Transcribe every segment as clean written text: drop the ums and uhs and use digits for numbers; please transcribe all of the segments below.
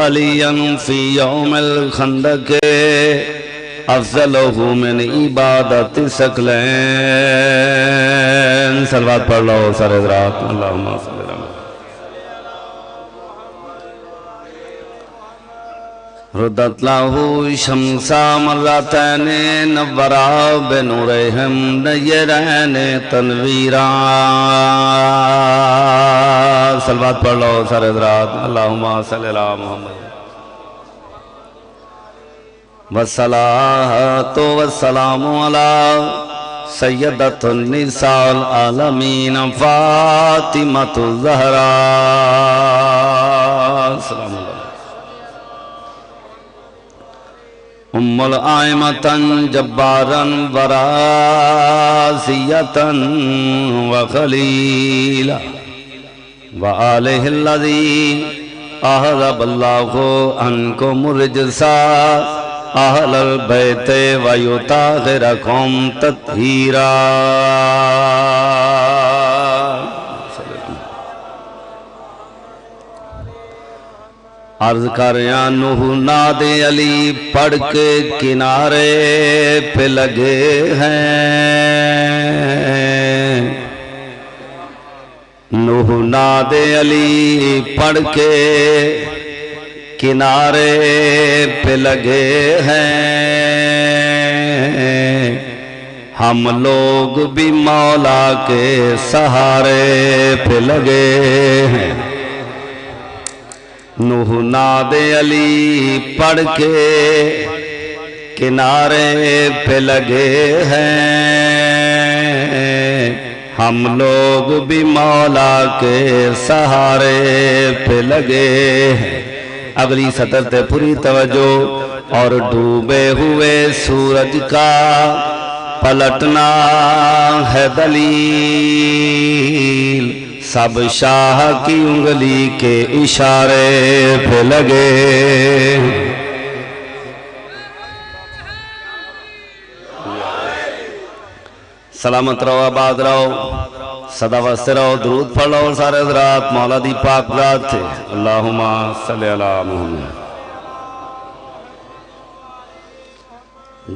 علیاً فی یوم الخندق افضلہ من عبادت ثقلین. صلوات پڑھ لو سر حضرات. اللہم صلی اللہ علیہ وسلم. ردت له شمسا مرتين نورا بنورهم نیرین تنویرا. صلوات پڑھ لو سر حضرات. اللہم صلی اللہ محمد. والصلاة والسلام علی سیدۃ النساء العالمین فاطمۃ الزہراء. السلام علیکم. ام الائمتن جبارن وراسیتن وخلیلا وآلہ الذی احضب اللہ عنکم الرجسا اہل البیت ویطاہرکم تطہیرا. عرض کریاں نوح ناد علی پڑھ کے کنارے پہ لگے ہیں. نوح ناد علی پڑھ کے کنارے پہ لگے ہیں. ہم لوگ بھی مولا کے سہارے پہ لگے ہیں. نوح ناد علی پڑھ کے کنارے پہ لگے ہیں. ہم لوگ بھی مولا کے سہارے پہ لگے ہیں. اگلی سطر تے پوری توجہ. اور ڈوبے ہوئے سورج کا پلٹنا ہے دلیل. سب شاہ کی انگلی کے اشارے پہ لگے. سلامت رہو، آباد رہو، صدا واسطے رہو. درود پڑھ لو سارے حضرات مولا دی پاک ذات تھے. اللہم صلی علی محمد.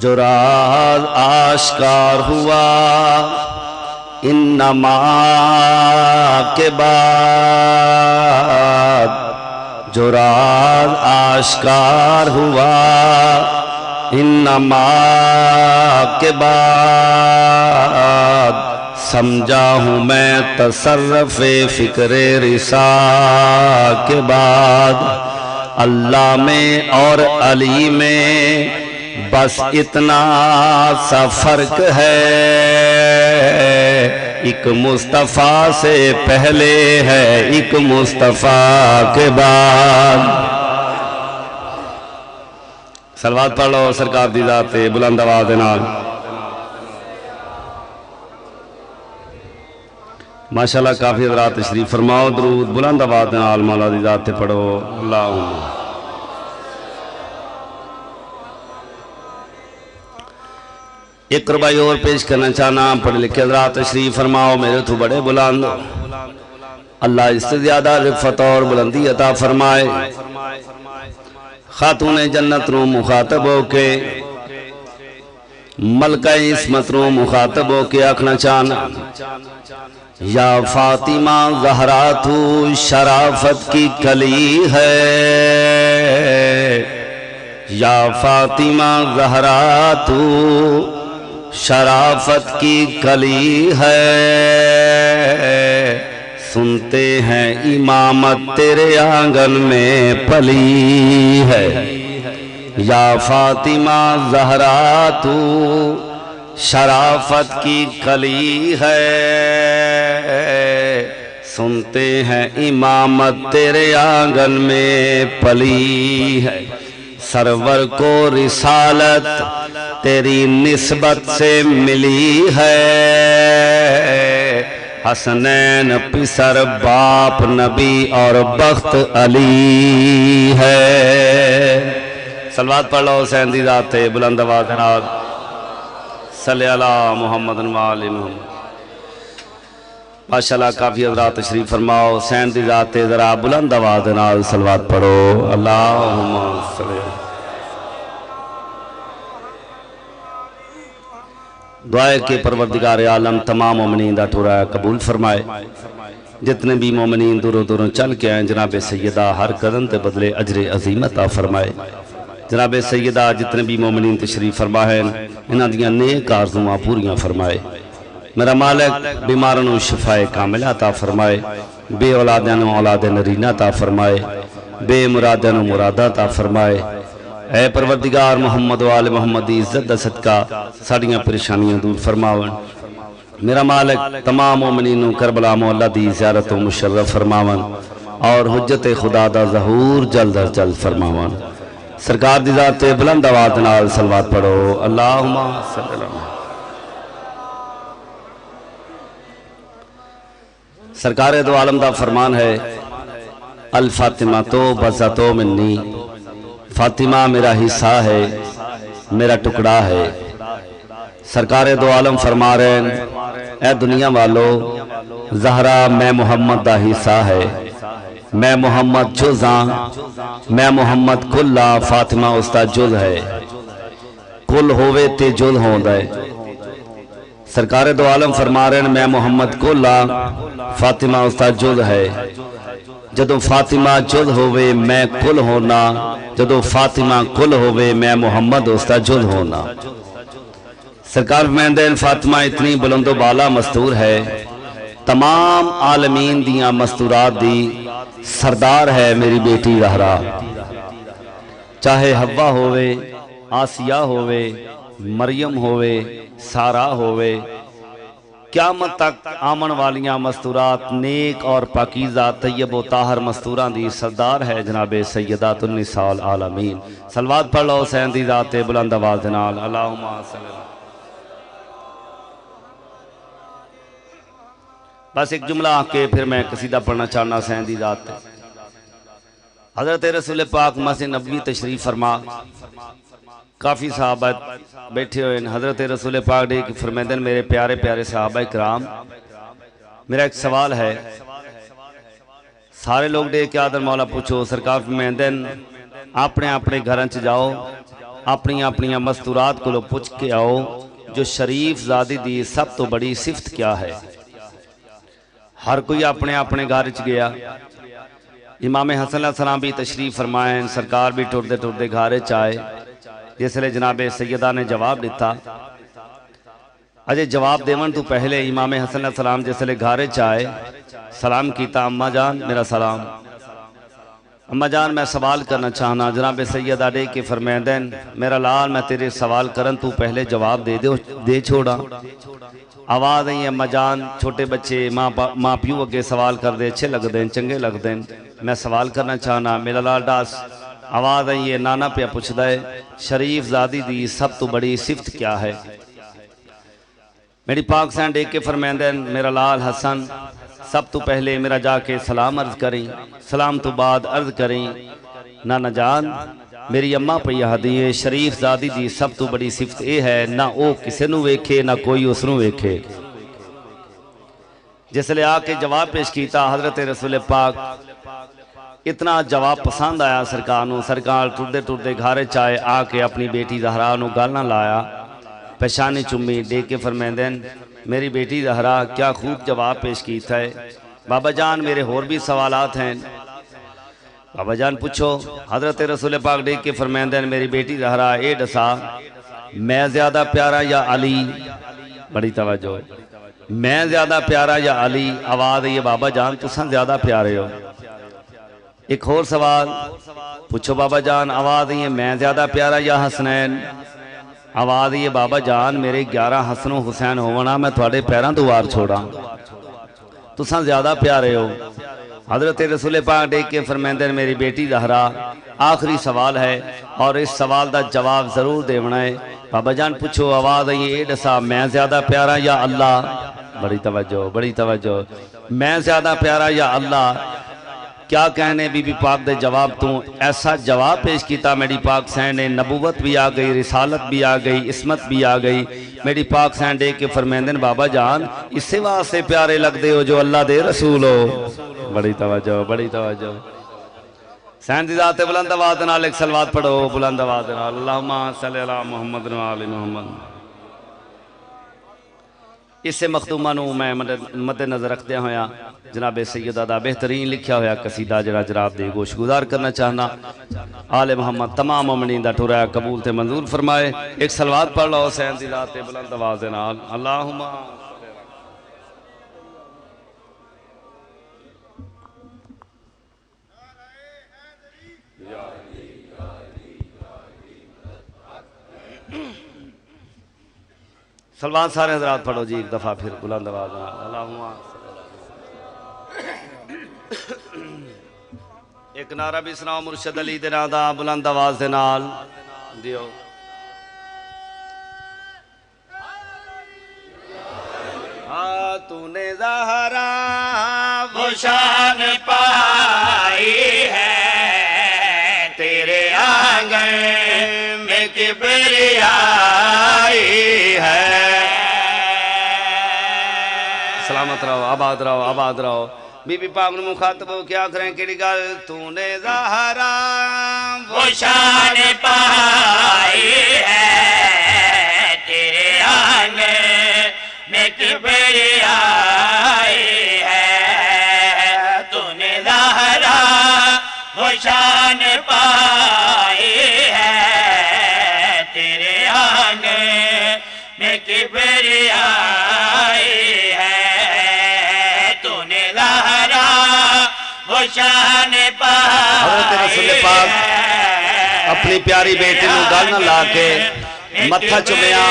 جو راز آشکار ہوا انما کے بعد، جو راز آشکار ہوا انما کے بعد، سمجھا ہوں میں تصرف فکر رسا کے بعد. اللہ میں اور علی میں بس اتنا سا فرق ہے، ایک مصطفیٰ سے پہلے ہے ایک مصطفیٰ کے بعد. صلوات پڑھ لو سرکار دی ذات بلند آواز نال. ماشاءاللہ کافی حضرات تشریف فرماؤ. درود بلند آواز نال مولا دی ذات تے پڑھو. اللہم ایک ربائی اور پیش کرنا چاہنا. پڑھ لکھے حضرات تشریف فرماؤ. میرے تو بڑے بلند اللہ اس سے زیادہ رفت اور بلندی عطا فرمائے. خاتون جنت رو مخاطب ہو کے، ملکہ عصمت رو مخاطب ہو کے آکھنا چاہنا، یا فاطمہ زہرا تو شرافت کی کلی ہے. یا فاطمہ زہرا تو شرافت کی کلی ہے. سنتے ہیں امامت تیرے آنگن میں پلی ہے. یا فاطمہ زہرا تو شرافت کی کلی ہے. سنتے ہیں امامت تیرے آنگن میں پلی ہے. سرور کو رسالت تیری نسبت سے ملی ہے. حسنین پسر باپ نبی اور بخت علی ہے. صلوات پڑھ لو حسین دی ذات بلند آواز نال. صلی علی محمد و آل محمد. ماشاءاللہ کافی حضرات تشریف فرماؤ حسین دی ذات تے ذرا بلند آواز نال صلوات پڑھو اللہم صلی دعائے کہ پروردگار عالم تمام مومنین دا ٹورا قبول فرمائے جتنے بھی مومنین دوروں دوروں چل کے آئیں جناب سیدہ ہر قدم تے بدلے اجر عظیم عطا فرمائے جناب سیدہ جتنے بھی مومنین تشریف فرما ہے انہاں دیاں نیک آرزواں پوریاں فرمائے میرا مالک بیماروں شفائے کاملہ عطا فرمائے بے اولادوں اولاد نرینہ عطا فرمائے بے مرادوں مرادہ عطا فرمائے اے پروردگار محمد و آل محمد دی عزت دا صدقہ ساڑیاں پریشانیاں دور فرماون میرا مالک تمام مومنینوں کربلا مولا دی زیارت و مشرف فرماون اور حجت خدا دا ظہور جلد از جلد فرماون سرکار دی ذات بلند آواز نال صلوات پڑھو اللہم صلی اللہ علیہ وسلم سرکار دو عالم دا فرمان ہے الفاطمہ تو بزتو منی فاطمہ میرا حصہ ہے میرا ٹکڑا ہے سرکار دو عالم فرما رہے ہیں اے دنیا والو زہرا میں محمد دا حصہ ہے میں محمد جزاں میں محمد کلہ فاطمہ استا جز ہے کل ہووے تے جز ہوں دے سرکار دو عالم فرما رہے ہیں میں محمد کلہ فاطمہ استا جز ہے جدو فاطمہ جز ہووے میں کل ہونا جدو فاطمہ کل ہووے میں محمد استا جز ہونا سرکار فرمائیں فاطمہ اتنی بلند و بالا مستور ہے تمام عالمین دیاں مستورات دی سردار ہے میری بیٹی زہرا چاہے حوا ہووے آسیہ ہووے مریم ہووے سارا ہووے قیامت تک آمن والیاں مستورات نیک اور پاکیزہ طیب و طاہر مستوران دی سردار ہے جناب سیدات النساء العالمین صلوات پڑھ لو حسین دی ذات بلند آواز نال اللہم صلی اللہ بس ایک جملہ آکے پھر میں قصیدہ پڑھنا چاہنا حسین دی ذات حضرت رسول پاک مسجد نبوی تشریف فرما کافی صحابہ بیٹھے ہوئے حضرت رسول پاک نے فرمائدن میرے پیارے پیارے صحابہ کرام میرا ایک سوال ہے سارے لوگ دے کہ آدر مولا پوچھو سرکار فرمائدن اپنے اپنے گھرانچ جاؤ اپنی اپنی مستورات کو لو پوچھ کے آؤ جو شریف زادی دی سب تو بڑی صفت کیا ہے ہر کوئی اپنے اپنے گھرچ گیا امام حسن علیہ السلام بھی تشریف فرمائیں سرکار بھی ٹردے ٹردے گھرچ آئے جس لئے جناب سیدہ نے جواب دیتا اجے جواب دیون تو پہلے امام حسن علیہ السلام جس لئے گھرچ آئے سلام کیتا اماں جان میرا سلام اماں جان میں سوال کرنا چاہنا جناب سیدہ دے کے فرمائدن میرا لال میں تیرے سوال کرن تو پہلے جواب دے چھوڑا آواز ہے اماں جان چھوٹے بچے ماں پیو اگے سوال کر دے اچھے لگ دیں چنگے لگ دیں میں سوال کرنا چاہنا میرا لال ڈاس آواز ہے یہ نانا پہ پوچھ دائے شریف زادی دی سب تو بڑی صفت کیا ہے میری پاک سین دیکھ کے فرمائدن میرا لال حسن سب تو پہلے میرا جا کے سلام عرض کریں سلام تو بعد عرض کریں نانا جان میری اماں پہ یہ دیئے شریف زادی دی سب تو بڑی صفت اے ہے نہ او کسے نو ویکھے نہ کوئی اس نو ویکھے جس لئے آکے جواب پیش کیتا حضرت رسول پاک اتنا جواب پسند آیا سرکار ٹردے ٹردے گھارے چاہے آکے اپنی بیٹی زہرا نو گالنا لایا پیشانی چمی دیکھ کے فرمائدن میری بیٹی زہرا کیا خوب جواب پیش کیتا ہے بابا جان میرے اور بھی سوالات ہیں بابا جان پوچھو حضرت رسول پاک دیکھ کے فرمائدن میری بیٹی زہرا اے ڈسا میں زیادہ پیارا یا علی بڑی توجہ میں زیادہ پیارا یا علی آواز یہ بابا جان تساں زیادہ پیارے ہو ایک اور سوال پوچھو بابا جان آواز یہ میں زیادہ پیارا یا حسنین آواز یہ بابا جان میرے 11 حسن و حسین ہونا میں تھوڑے پیران دوار چھوڑا تساں زیادہ پیارے ہو حضرت رسول پاک دیکھ کے فرمائدن میری بیٹی زہرا آخری سوال ہے اور اس سوال دا جواب ضرور دیونا ہے بابا جان پوچھو آواز ہے یہ ڈسا میں زیادہ پیارا یا اللہ بڑی توجہ میں زیادہ پیارا یا اللہ کیا کہنے بی بی پاک دے جواب تو ایسا جواب پیش کیتا میری پاک سین نے نبوت بھی آ گئی رسالت بھی آ گئی عصمت بھی آ گئی میری پاک سین دے کے فرمیندن بابا جان اس سے واسطے پیارے لگ دے ہو جو اللہ دے رسول ہو بڑی توجہ سین دی ذات بلند آواز نال ایک صلوات پڑھو بلند آواز نال اللہم صلی اللہ محمد و آل محمد اس سے مختومہ نو میں مد نظر رکھتے ہویا جناب سیدہ دا بہترین لکھیا ہویا قصیدہ جڑا جناب دے گوش گزار کرنا چاہنا آل محمد تمام مومنین دا ٹھرایا قبول تے منظور فرمائے ایک صلوات پڑھ لو حسین دی ذات بلند آواز نال اللہم صلوات سارے حضرات پڑھو جی ایک دفعہ پھر بلند آواز اللہم ایک نعرہ بھی سناؤ مرشد علی دے نام دا بلند آواز دے نال دیو تو نے زہرا وہ شان پائی ہے تیرے آنگن میں کبریائی ہے سلامت رہو آباد رہو بی بی پاک نے مخاطب ہو کیا کریں کیڑی گل تو نے زہرا وہ شان پائی ہے تیرے آنگن میں کبریائی ہے تو نے زہرا وہ شان پائی ہے تیرے آنگن میں کبریائی شان حضرت رسول پاک اپنی پیاری بیٹی نو گل نہ لا کے متھا چمیا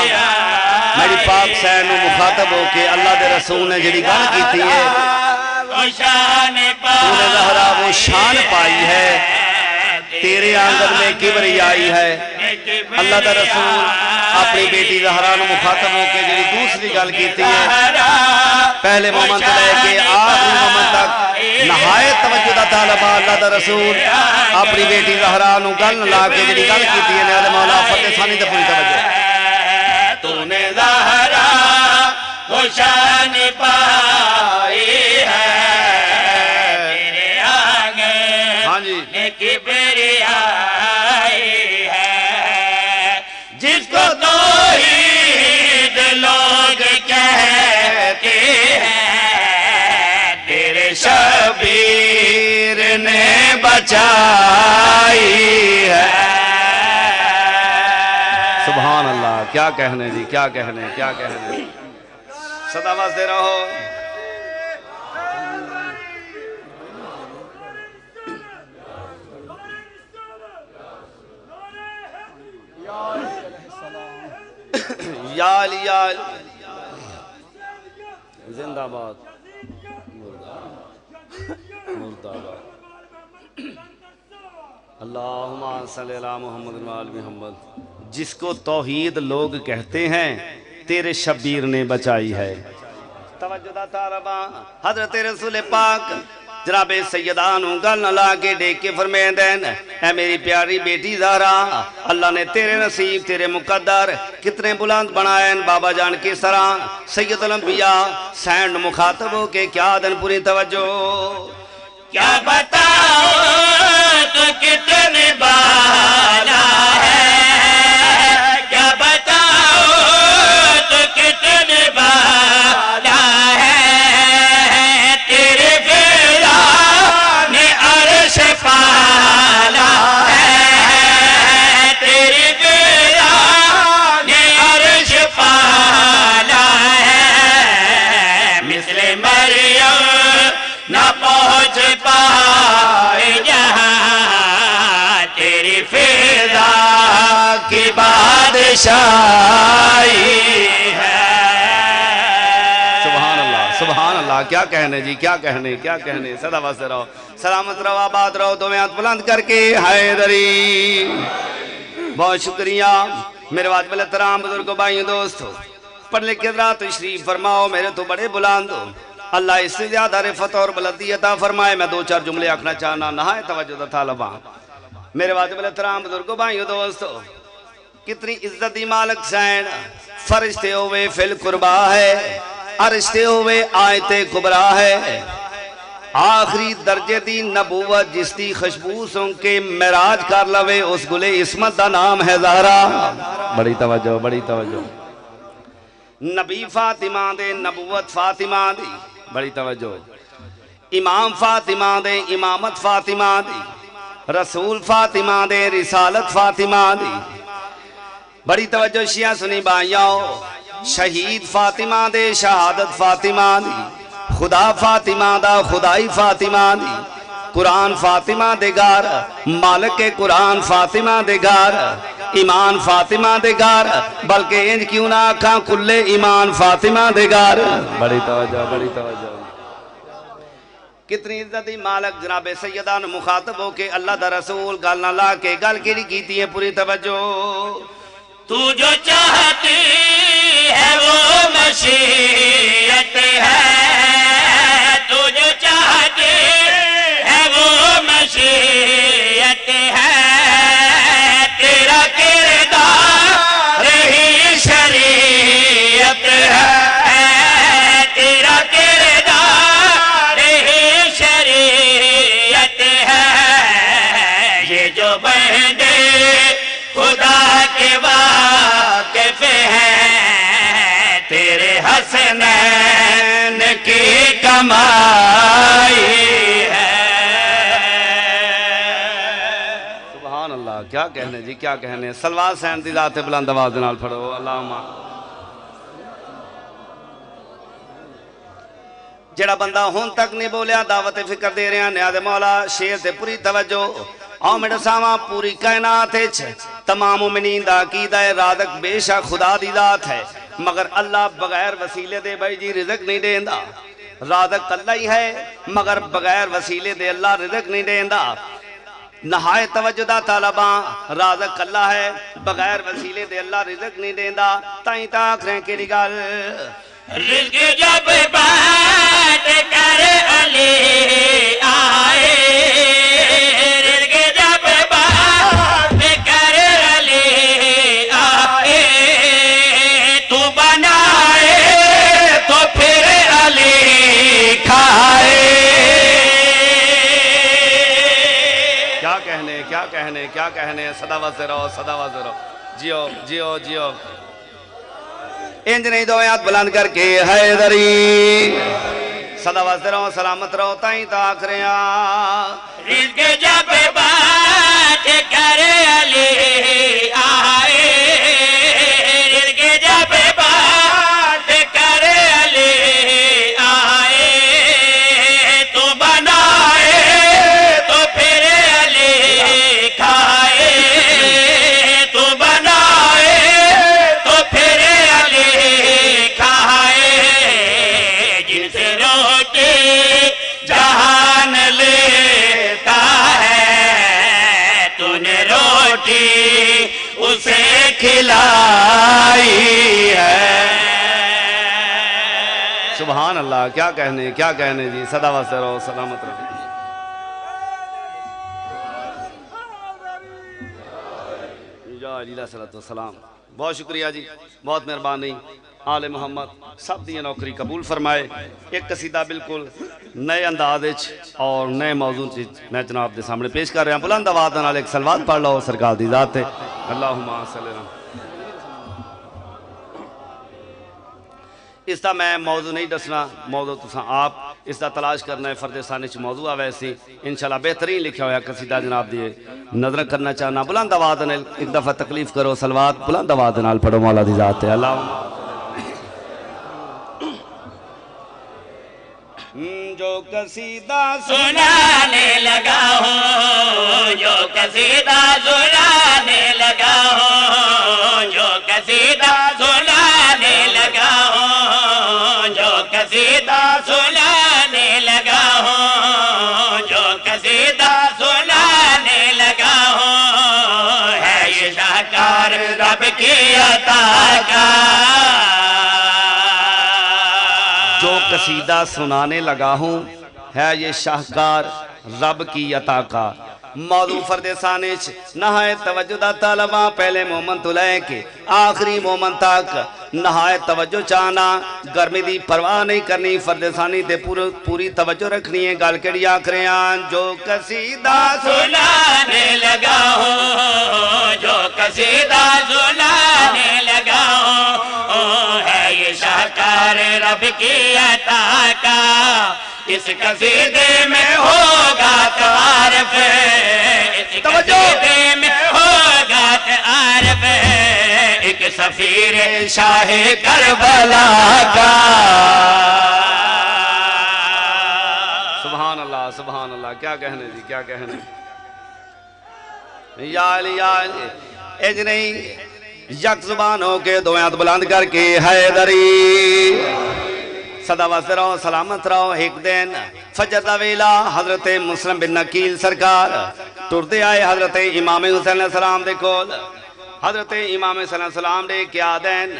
میری پاک سین نو مخاطب ہو کے اللہ دے رسول نے جڑی گل کیتی ہے تو نے زہرا وہ شان پائی ہے تیرے آنگن میں کبریائی ہے اللہ دے رسول اپنی بیٹی زہرا نو مخاطب ہو کے جڑی دوسری گل کیتی ہے پہلے مومنٹ لے کے آخری مومنٹ تک نہایت توجہ دا طالبہ اللہ دا رسول اپنی بیٹی زہرا نو گل لا کے جڑی گل کیتی ہے نیل مولا فتح ثانی تے پوری توجہ تو نے زہرا وہ شان پائی ہے تیرے آنگن ہاں جی میں کبریائی ہے جس کو توحید لوگ کہتے ہیں شبیر نے بچائی ہے سبحان اللہ کیا کہنے جی کیا کہنے صدا واسطے رہو یا علی زندہ باد اللہم صلی اللہ محمد و آل محمد جس کو توحید لوگ کہتے ہیں تیرے شبیر نے بچائی ہے توجہ دا طالبہ حضرت رسول پاک جناب سیدانو گل نہ لا کے دیکھ کے فرمائیں دین اے میری پیاری بیٹی زہرا اللہ نے تیرے نصیب تیرے مقدر کتنے بلند بنائیں بابا جان کس طرح سید الانبیاء سینڈ مخاطب ہو کے کیا دن پوری توجہ کیا بتاؤ تو کتنے بالا ہے کیا بتاؤ تو کتنے بالا ہے تیرے فیضان عرش پالا ہے تیرے فیضان عرش پالا ہے مثل مریم نہ پہنچ پائے جہاں تیری فضا کی بادشاہی ہے سبحان اللہ کیا کہنے جی کیا کہنے صدا واسطے رہو سلامت رہو آباد رہو دو میں ہاتھ بلند کر کے حیدری بہت شکریہ میرے واجب الاحترام بزرگوں بھائیوں دوستو پڑھ لکھ کے حضرات تشریف فرماؤ میرے تو بڑے بلند ہو اللہ اس سے زیادہ رفت اور بلندی عطا فرمائے. میں دو چار جملے آکھنا چاہنا نہایت توجہ طالباں. میرے واجب الاحترام بزرگوں بھائیوں دوستو، کتنی عزت دی مالک سین. فرشتے ہوئے فی القربا ہے، عرشتے ہوئے آیت کبرا ہے. آخری درجے دی نبوت جس دی خوشبو سن کے معراج کر لوے اس گلے عصمت دا نام ہے زہرا. بڑی توجہ بڑی توجہ. نبی فاطمہ دے نبوت فاطمہ دی بڑی توجہ. امام فاطمہ دے امامت فاطمہ دی. رسول فاطمہ دے رسالت فاطمہ دی. بڑی توجہ شیعہ سنی بھائیوں. شہید فاطمہ دے شہادت فاطمہ دی. خدا فاطمہ دا خدائی فاطمہ دی. قرآن فاطمہ دے گار، مالک قرآن فاطمہ دے گار، ایمان فاطمہ دے گار، بلکہ انج کیوں نہ آکھاں کلے ایمان فاطمہ دے گار. بڑی توجہ بڑی توجہ. کتنی عزتی مالک جناب سیدہ نے مخاطب ہو کے اللہ دا رسول گل نہ لا کے گل کیری کیتی ہے. پوری توجہ. تو جو چاہتی ہے وہ مشیت ہے، تو جو چاہتی ہے وہ مشیت ہے. تیرا کردار ہی شریعت ہے، تیرا کردار ہی شریعت ہے. یہ جو بندے خدا کے واقف ہیں، تیرے حسنین کی کمائی ہے. سبحان اللہ. کیا کہنے جی کیا کہنے. سلوات سین دی ذات بلند آواز نال پڑھو. اللہم جڑا بندہ ہون تک نہیں بولیا دعوت فکر دے رہے ہیں نیاز مولا شیر تے پوری توجہ. آؤ میرے ساما پوری کائنات تمام مومنین دا عقیدہ ہے رازق بے شک خدا دی ذات ہے، مگر اللہ بغیر وسیلے دے بھائی جی رزق نہیں دیندا. رازق اللہ ہی ہے مگر بغیر وسیلے دے اللہ رزق نہیں دیندا. نہایت توجہ دا طالباں. رازق اللہ ہے بغیر وسیلے دے اللہ رزق نہیں دیندا. تائیں تاک رہیں کے لگال رزق جب بات کر علی آئے، رزق جب بات کر علی آئے، تو بنائے تو پھر علی کھائے. کیا کہنے کیا کہنے کیا کہنے. صدا واسطے رہو صدا واسطے رہو. جیو جیو جیو. انج نہیں دو آیات بلند کر کے حیدری. صدا واسطے رہو سلامت رہو تائیں تاک رہا. رزق جب بات کر علی آئے، رزق جب بات کر علی آئے، تو بنائے تو پھر علی کھائے، تو بنائے تو پھر علی کھائے. جن سے روٹی جہان لیتا ہے، تو نے روٹی اسے کھلائی ہے. سبحان اللہ. کیا کہنے کیا کہنے جی. صدا واسطے رہو سلامت رہو. یا علیہ السلام. بہت شکریہ جی بہت مہربانی. آل محمد سب دی نوکری قبول فرمائے. ایک قصیدہ بالکل نئے انداز اور نئے موضوع میں جناب دے سامنے پیش کر رہے ہیں. بلند آواز نال ایک سلوات پڑھ لو سرکار دی ذات ہے. اللہم صلی اللہ. اس دا میں موضوع نہیں دسنا، موضوع تساں آپ اس دا تلاش کرنا ہے. فرد ثانی چ موضوع آوے سی انشاءاللہ بہترین لکھا ہوا قصیدہ جناب دی نظر کرنا چاہنا. بلند آواز نال ایک دفعہ تکلیف کرو سلوات بلند آواز نال پڑھو مولا دی ذات ہے. اللہم جو قصیدہ سنانے لگا ہوں، جو قصیدہ سنانے لگا ہوں، جو قصیدہ سنانے لگا ہوں، جو قصیدہ سنانے لگا ہوں، جو قصیدہ سنانے لگا ہوں، ہے یہ شاہکار رب کی عطا کا. جو قصیدہ سنانے لگا ہوں ہے یہ شاہکار رب کی عطا کا موضوع فرد ثانیچ نہایت توجہ دا طالبہ پہلے مومن تو لے کے آخری مومن تک نہایت توجہ چاہنا گرمی دی پرواہ نہیں کرنی فرد ثانی تے پوری توجہ رکھنی ہے گال کڑی آکھرے آن جو قصیدہ سنانے لگا ہوں جو قصیدہ سنانے لگا ہوں ہے یہ شاہکار رب کی عطا کا اس قصیدے میں ہوگا تعارف اس قصیدے میں ہوگا تعارف ایک سفیر شاہ کربلا کا سبحان اللہ کیا کہنے جی کیا کہنے یا علی اج نہیں یک زبان ہو کے دو ہاتھ بلند کر کے حیدری صدا واسطے رہو سلامت رہو ایک دن فجر دا ویلا حضرت مسلم بن نکیل سرکار ٹردے آئے حضرت امام حسین علیہ السلام دے کول حضرت امام حسین علیہ السلام دے کیا دین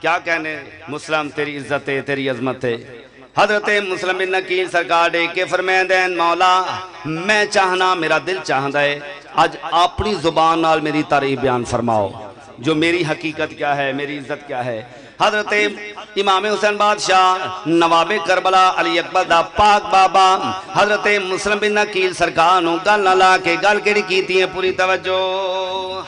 کیا کہنے مسلم تیری عزت ہے تیری عظمت ہے حضرت مسلم بن نکیل سرکار دے کے فرمائیں دین مولا میں چاہنا میرا دل چاہتا ہے آج اپنی زبان نال میری تعریف بیان فرماؤ جو میری حقیقت کیا ہے میری عزت کیا ہے حضرت امام حسین بادشاہ نواب کربلا علی اکبر دا پاک بابا حضرت مسلم بن نکیل سرکار نو گل نہ لا کے گل کیڑی کیتی ہے پوری توجہ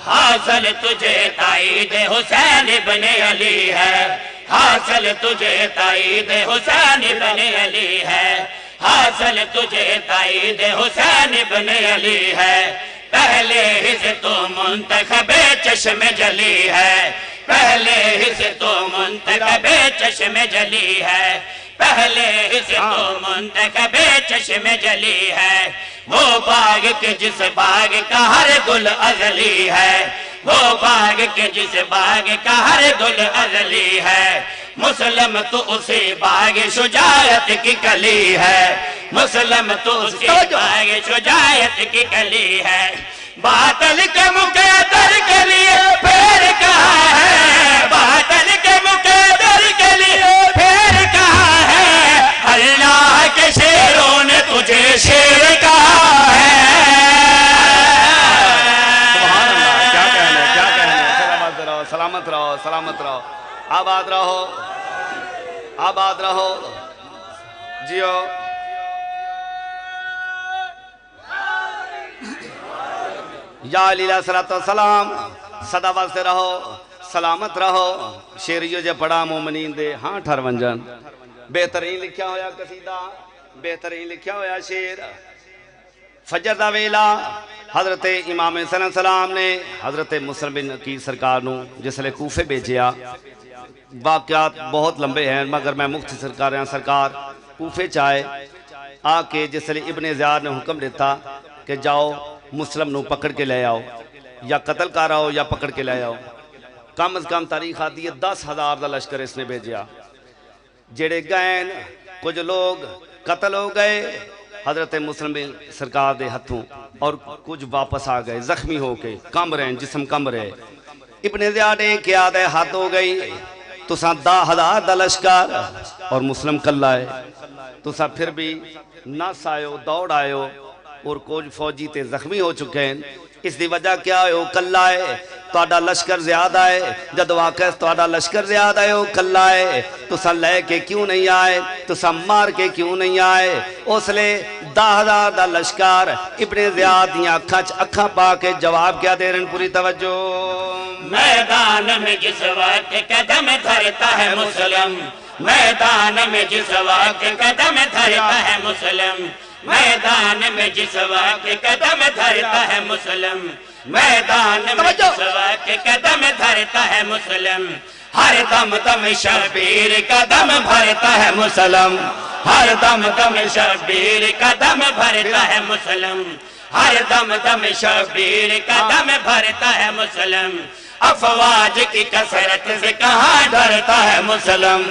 حاصل تجھے تائید حسین بن علی ہے حاصل تجھے تائید حسین بن علی ہے حاصل تجھے تائید حسین بن علی ہے پہلے ہی سے تو منتخب چشم جلی ہے پہلے ہی سے تو منتخب چشم جلی ہے پہلے ہی سے تو منتخب چشم جلی ہے وہ باغ کے جس باغ کا ہر گل ازلی ہے وہ باغ کے جس باغ کا ہر گل ازلی ہے مسلم تو اسی باغ شجاعت کی کلی ہے مسلم تو اسی باغ شجاعت کی کلی ہے باطل کے مقدر کے لیے پھر کہا ہے باطل کے مقدر کے لیے پھر کہا ہے اللہ کے شیروں نے تجھے شیر کہا ہے سبحان اللہ کیا کہنے سلامت رہو سلامت رہو آباد رہو جیو یا علیہ السلام صدا واسطے رہو سلامت رہو شیریو جے پڑا مومنین دے ہاں ٹھر ونجن بہترین لکھیا ہویا قصیدہ بہترین لکھیا ہویا شیر فجر دا ویلا حضرت امام حسین علیہ السلام نے حضرت مسلم بن نکیل سرکار نو جس لئے کوفے بیچیا واقعات بہت لمبے ہیں مگر میں مختصر کر رہا ہوں سرکار کوفے چاہے آ کے جس لئے ابن زیاد نے حکم دیتا کہ جاؤ مسلم نو پکڑ کے لے آؤ یا قتل کر آؤ یا پکڑ کے لے آؤ کم از کم تاریخ آتی ہے 10,000 دا لشکر اس نے بھیجیا جڑے گئن کچھ لوگ قتل ہو گئے حضرت مسلم سرکار دے ہتھوں اور کچھ واپس آ گئے زخمی ہو کے کم رہے جسم کم رہے ابن زیاد کیا دے ہاتھ ہو گئی تو سا 10,000 دا لشکر اور مسلم کل آئے تو سا پھر بھی نس آئے دوڑ آئے اور کچھ فوجی تے زخمی ہو چکے ہیں اس دی وجہ کیا ہے کل آئے توڑا لشکر زیادہ ہے جد واقع توڑا لشکر زیادہ ہے کل آئے تو سا لے کے کیوں نہیں آئے تو سا مار کے کیوں نہیں آئے اس لئے 10,000 دا لشکر ابن زیاد یا اکھا پا کے جواب کیا دے رہے ہیں پوری توجہ میدان میں جس وقت قدم دھرتا ہے مسلم میدان میں جس وقت قدم دھرتا ہے مسلم میدان میں جس وقت قدم دھرتا ہے مسلم میدان میں جس وقت قدم دھرتا ہے مسلم ہر دم دم شبیر قدم بھرتا ہے مسلم ہر دم دم شبیر قدم بھرتا ہے مسلم ہر دم دم شبیر قدم بھرتا ہے مسلم افواج کی کثرت سے کہاں ڈرتا ہے مسلم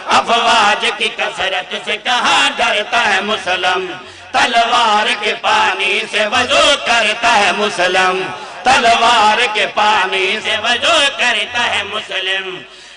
افواج کی کثرت سے کہاں ڈرتا ہے مسلم تلوار کے پانی سے وضو کرتا ہے مسلم تلوار کے پانی سے وضو کرتا ہے مسلم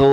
2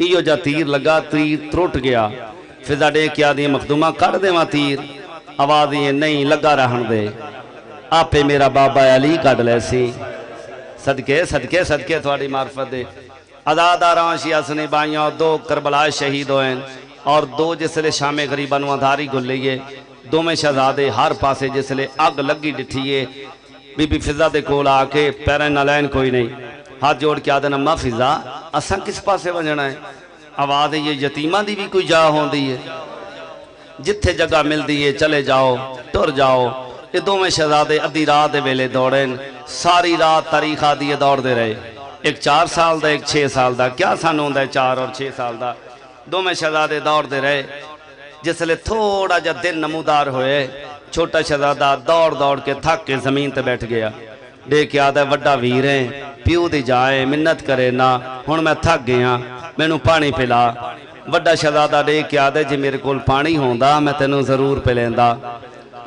ایو جا تیر لگا، تیر تروٹ گیا، فضا ڈے کیا دی مخدومہ کر دے وہاں تیر، آواز یہ نہیں لگا رہن دے، آپے میرا بابا علی کٹ لے سی، صدقے صدقے صدقے تھوڑی معرفت دے۔ عزاداران شیعہ سنی بائیوں دو کربلا شہید ہوئے اور دو جس لئے شام غریبان وادھاری گل لئیے، دو میں شہزادے ہر پاسے جس لئے آگ لگی ڈٹھیے، بی بی فضا دے کول آکے پیرین نالین کوئی نہیں، ہاتھ جوڑ کے آدھے نمہ فضا اساں کس پاسے بنجنا ہے؟ آواز یہ یتیمہ دی بھی کوئی جا ہون دی ہے، جتھے جگہ مل دیئے چلے جاؤ ٹر جاؤ۔ یہ دو میں شہزادے ادھی رات دے ویلے دوڑیں، ساری رات تاریخ آدھی دوڑ دے رہے، ایک 4 سال دا ایک 6 سال دا، کیا سن ہوندا ہے 4 اور 6 سال دا، دو میں شہزادے دوڑ دے رہے، جس لئے تھوڑا جا دن نمودار ہوئے، چھوٹا شہزادہ دوڑ دوڑ کے تھک کے زمین تے بیٹھ گیا، دیکھ کے آدھا وڈا ویریں پیو دی جائیں منت کرے نا، ہن میں تھک گیا میں نو پانی پلا، وڈا شہزادہ دیکھ کے آدھا جی میرے کول پانی ہوندا میں تینوں ضرور پلیندا۔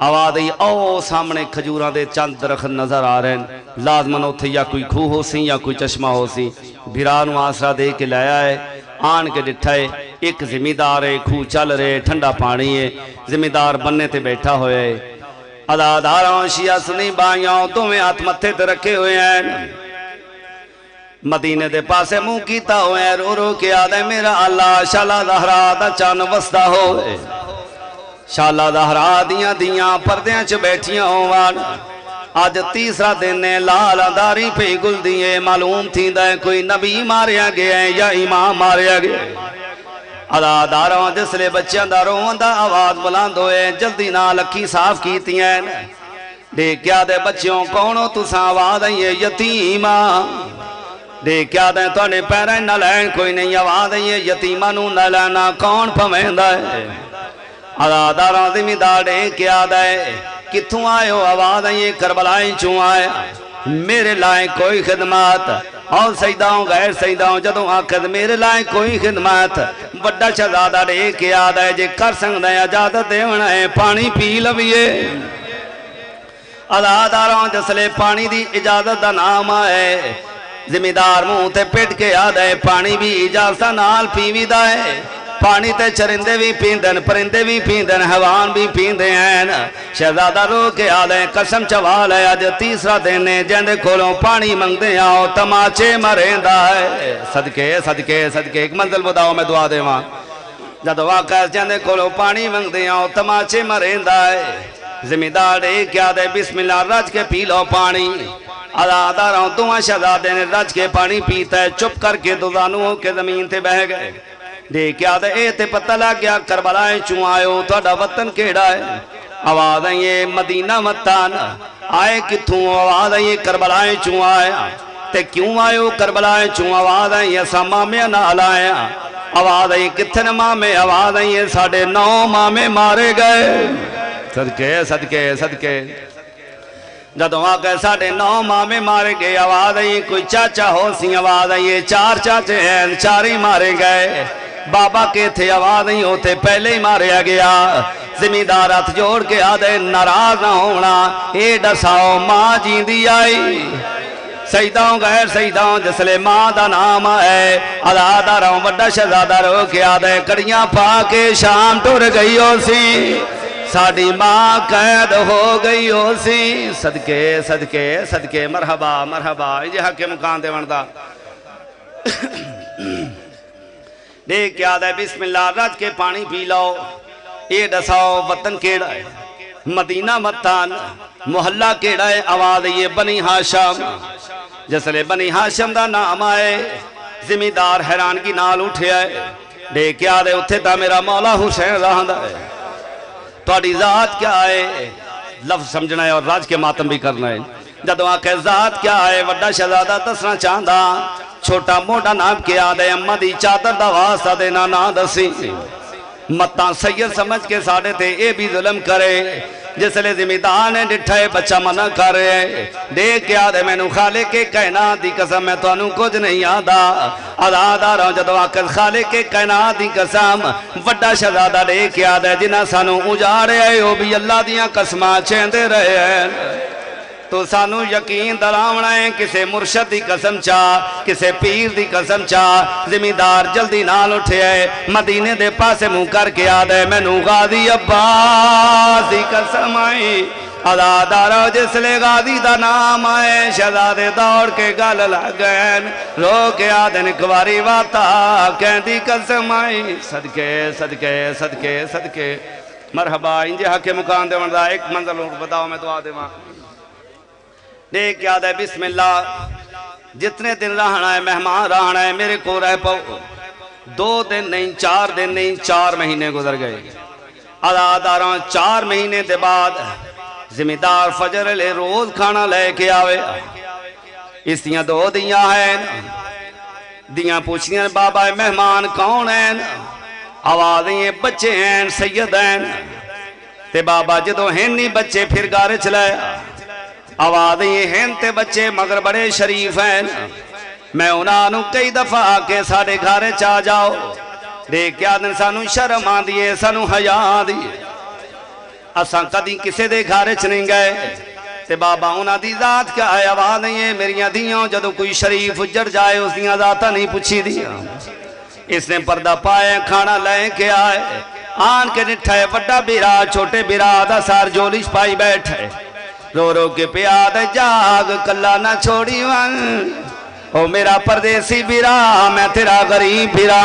آواز ای او سامنے کھجوراں دے چند درخت نظر آ رہے ہیں، لازمن اتھے یا کوئی کھو ہو سی یا کوئی چشمہ ہو سی، بھیرانو آسرا دے کے لایا ہے، آن کے ڈٹھائے، ایک زمیندار ہے، کھو چل رہے، ٹھنڈا پانی ہے، زمیندار بننے تے بیٹھا ہوئے ہے، عزاداران شیعہ سنی بائیوں دو میں ہاتھ متھے تے رکھے ہوئے ہیں، مدینے دے پاسے منہ کیتا ہوئے ہیں، رو رو کے آدھے میرا اللہ شالہ زہرا دا چان وسطہ ہوئے، شالہ زہرا دیاں دیاں پردیاں چ بیٹھیاں ہووان، آج تیسرا دن ہے لال داری پہ گل دیئے، معلوم تھی دائیں کوئی نبی ماریا گیا ہے یا امام ماریا گیا ہے۔ عزاداراں جس لئے بچیاں داروں اندہ آواز بلند ہوئے، جلدی نہ لکھی صاف کیتی ہیں، دیکھیا دے بچیوں کونوں تساں آواز ہیں یہ یتیمہ، دیکھیا دے توڑے پیرین نہ لین کوئی نہیں، آواز ہیں یہ یتیمہ نو نہ لینا کون پمیندا ہے۔ عزاداراں زمیندار دیکھیا دے کتھوں آئے ہو، آواز ہیں یہ کربلائیں چوں آئے، میرے لائیں کوئی خدمات، اور سیداؤں غیر سیداؤں جدوں آکھد میرے لائیں کوئی خدمات، وڈا شہزادہ دیکھیا دے جے کر سنگ دے اجازت دیونا ہے پانی پی لویے۔ عزاداراں جسلے پانی دی اجازت دا نام آئے، زمیندار منہ تے پیٹ کے آدھے پانی بھی اجازت نال پیوی دا ہے، پانی تے چرندے بھی پیندن پرندے بھی پیندن حیوان بھی پیندے ہیں، شہزادہ رو کے آدھے قسم چوال ہے آج تیسرا دن ہے جندے کھولوں پانی منگدے آؤ تماچے مریندا ہے۔ صدقے صدقے صدقے ایک منزل بداؤ میں دعا دے وہاں جدو واقع جندے کھولوں پانی منگدے آؤ تماچے مریندا ہے، زمیندار کیا دے بسم اللہ رج کے پی لو پانی، عزاداراں دعا شہزادے نے رج کے پانی پیتا ہے، چپ کر کے دوزانوں کے زمین تے بہ گئے، دیکھیا دے اے تے پتہ لگ گیا کربلائیں چوں آئے ہو توڑا وطن کیڑا ہے، آواز ہے یہ مدینہ متان آئے کتھوں، آواز ہے یہ کربلائیں چوں آئے تے کیوں آئے ہو کربلائیں چوں، آواز ہے یہ سا مامے نال آئے، آواز ہے یہ کتھن مامے، آواز ہے یہ 9.5 مامے مارے گئے، صدقے صدقے صدقے جدوں آگئے 9.5 مامے مارے گئے، آواز ہے یہ کوئی چاچا ہو سی، آواز ہے یہ 4 چاچے ہیں 4 ہی مارے گئے، بابا کے تھے آواز نہیں ہوتے پہلے ہی ماریا گیا، زمیندار ہاتھ جوڑ کے آدھے ناراض نہ ہونا، اے ڈساؤ ماں جیندی آئی، سیداؤں غیر سیداؤں جسلے ماں دا نام ہے، عزاداراں وڈا شہزادہ رو کے آدھے کڑیاں پا کے شام ٹر گئی ہو سی، ساڑی ماں قید ہو گئی ہو سی، صدقے صدقے صدقے مرحبا مرحبا یہ حق کے مکان دے وردہ دیکھ کیا دے بسم اللہ رج کے پانی پی لو، اے ڈساؤ وطن کیڑا ہے، مدینہ متان محلہ کیڑا ہے، آواز یہ بنی ہاشم، جسلے بنی ہاشم دا نام آئے، زمیندار حیرانگی نال اٹھے آئے، دیکھ کیا دے اتھے تا میرا مولا حسین رہندا ہے، توڑی ذات کیا ہے، لفظ سمجھنا ہے اور راج کے ماتم بھی کرنا ہے، جدو آکے ذات کیا ہے وڈا شہزادہ دسنا چاہندہ، چھوٹا موٹا نام کیا دے امہ دی چادر دا واسطہ دینا نہ دسی، متاں سید سمجھ کے ساڑھے تے اے بھی ظلم کرے، جس لئے زمیندار نے ڈٹھائے بچہ منع کر رہے، دیکھ کیا دے میں نو خالق کے کائنات دی قسم میں تو انو کچھ نہیں آدھا، عزاداراں جدو آکر خالق کے کائنات دی قسم وڈا شہزادہ دیکھ کیا دے جنہ سانو اجاڑے آئے ہو بھی اللہ دیاں قسمہ چیندے رہے ہیں، تو سانو یقین دلاونا ہے کسے مرشد دی قسم چاہ کسے پیر دی قسم چاہ زمیندار جلدی نال اٹھے ہے مدینے دے پاسے منہ کر کے آدھے میں نو غازی عباس دی قسم آئی عزادارو جس لے غازی دا نام آئے شہزادے دوڑ کے گل لگین رو کے آدھن کواری واتا کہن دی قسم آئی صدقے صدقے صدقے صدقے مرحبا انجے حق مکان دے وندہ ایک منزل بتاؤ میں دعا دے وہاں دیکھ یاد ہے بسم اللہ جتنے دن رہنا ہے مہمان رہنا ہے میرے کو رہ پاؤ 2 دن نہیں 4 دن نہیں 4 مہینے گزر گئے عزاداراں 4 مہینے دے بعد زمیندار فجر لے روز کھانا لے کے آوے اس دیاں 2 دیاں ہیں دیاں پوچھنیاں بابا مہمان کون ہیں آوازیں بچے ہیں سید ہیں تے بابا جدو ہیں نہیں بچے پھر گارے چلائے آوازیں ہیں تے بچے مگر بڑے شریف ہیں میں انہوں کئی دفعہ آکے ساڑھے گھارے چاہ جاؤ دیکھ کیا دن سانو شرم آن دیئے سانو حیاء دیئے اساں کدی کسے دے گھارے چنیں گئے تے بابا انہاں دی ذات کیا ہے آوازیں میریاں دیاں جدو کوئی شریف جڑ جائے اس دیاں ذاتہ نہیں پوچھی دیا اس نے پردہ پائے کھانا لے کے آئے آن کے نٹھائے بڑا بیرا چھوٹے بیرا دا سار جولش پائی بیٹھے رو رو کے پیاد جاگ کلا نہ چھوڑی ون او میرا پردیسی بیرا میں تیرا غریب بیرا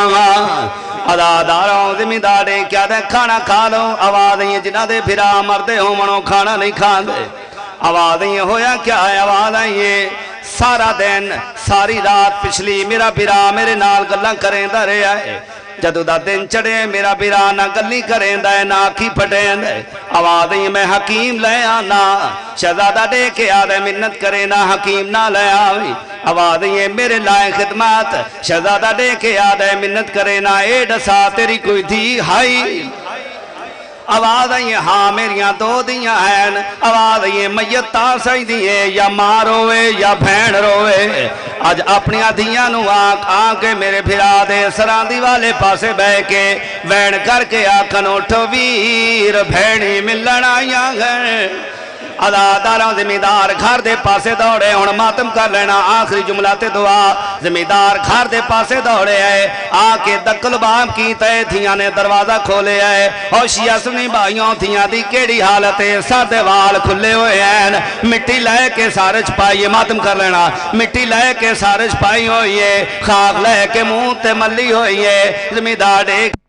عزاداراں زمیندارے کیا دے کھانا کھا لو آوازیں جنہ دے بیرا مردے ہو منو کھانا نہیں کھان دے آوازیں ہویا کیا ہے آوازیں سارا دن ساری رات پچھلی میرا بیرا میرے نال گلہ کریں دا رہے آئے جدو دا دن چڑے میرا بیرا نہ گلی کریں دا ہے نہ آکھی پھٹیں دا ہے آوازیں میں حکیم لے آنا شہزادہ دے کے آدھے منت کریں نہ حکیم نہ لے آوی آوازیں میرے لائے خدمات شہزادہ دے کے آدھے منت کریں نہ اے ڈسا تیری کوئی دی ہائی آوازیں ہاں میریاں 2 دیاں ہیں آوازیں میتہ سائی دیئے یا ماں روے یا بھین روے آج اپنی دیاں نو آنکے میرے بھرا دے سراندی والے پاسے بے کے وین کر کے آکھن اٹھو ویر بھینی ملن آئیاں گئے عزاداراں زمیندار گھر دے پاسے دوڑے ہن ماتم کر لینا آخری جملہ تے دعا زمیندار گھر دے پاسے دوڑے آئے آکے دکل بام کی تے تھیاں نے دروازہ کھولے آئے ہوشیہ سنی بھائیوں تھیاں دی کیڑی حالتے سر دے وال کھلے ہوئے ہیں مٹی لے کے سارج پائیے ماتم کر لینا مٹی لے کے سارج پائی ہوئیے خاک لے کے منہ تے ملی ہوئیے زمیندار دیکھ